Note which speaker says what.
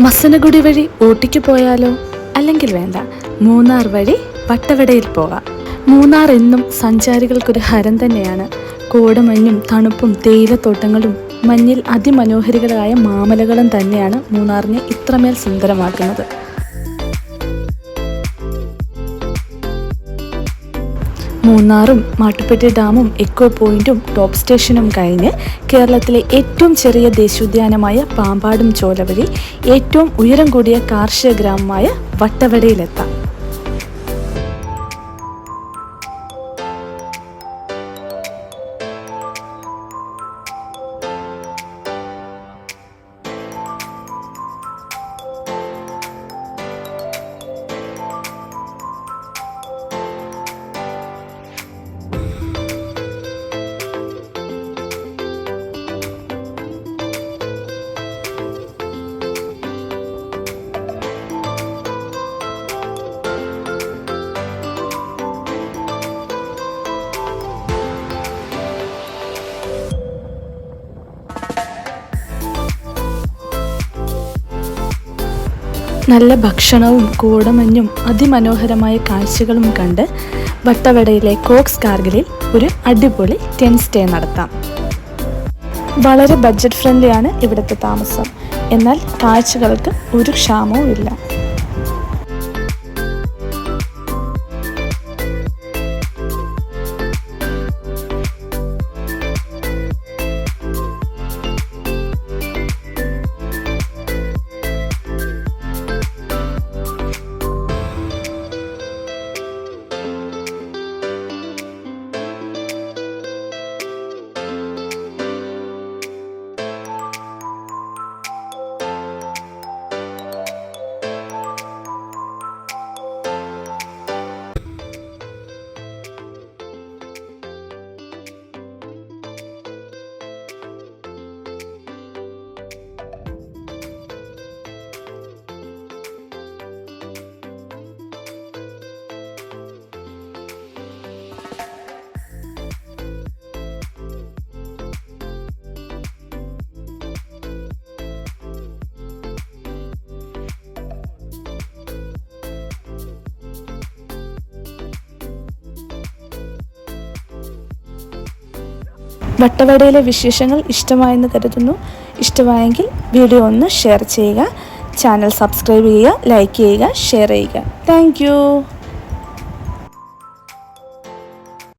Speaker 1: മസനഗുഡി വഴി ഊട്ടിക്ക് പോയാലോ? അല്ലെങ്കിൽ വേണ്ട, മൂന്നാർ വഴി വട്ടവടയിൽ പോകാം. മൂന്നാർ എന്നും സഞ്ചാരികൾക്കൊരു ഹരം തന്നെയാണ്. കോടമഞ്ഞും തണുപ്പും തേയിലത്തോട്ടങ്ങളും മഞ്ഞിൽ അതിമനോഹരികളായ മാമലകളും തന്നെയാണ് മൂന്നാറിനെ ഇത്രമേൽ സുന്ദരമാക്കുന്നത്. മൂന്നാറും മാട്ടുപ്പെട്ടി ഡാമും എക്കോ പോയിന്റും ടോപ്പ് സ്റ്റേഷനും കഴിഞ്ഞ് കേരളത്തിലെ ഏറ്റവും ചെറിയ ദേശീയോദ്യാനമായ പാമ്പാടും ചോല വഴി ഏറ്റവും ഉയരം കൂടിയ കാർഷിക ഗ്രാമമായ വട്ടവടയിലെത്താം. നല്ല ഭക്ഷണവും കോടമഞ്ഞും അതിമനോഹരമായ കാഴ്ചകളും കണ്ട് വട്ടവടയിലെ കോക്സ് ഗാർഗിലിൽ ഒരു അടിപൊളി ടെന്റ് സ്റ്റേ നടത്താം. വളരെ ബഡ്ജറ്റ് ഫ്രണ്ട്ലിയാണ് ഇവിടുത്തെ താമസം. എന്നാൽ കാഴ്ചകൾക്ക് ഒരു ക്ഷാമവും ഇല്ല. വട്ടവടയിലെ വിശേഷങ്ങൾ ഇഷ്ടമായെന്ന് കരുതുന്നു. ഇഷ്ടമായെങ്കിൽ വീഡിയോ ഒന്ന് ഷെയർ ചെയ്യുക, ചാനൽ സബ്സ്ക്രൈബ് ചെയ്യുക, ലൈക്ക് ചെയ്യുക, ഷെയർ ചെയ്യുക. താങ്ക്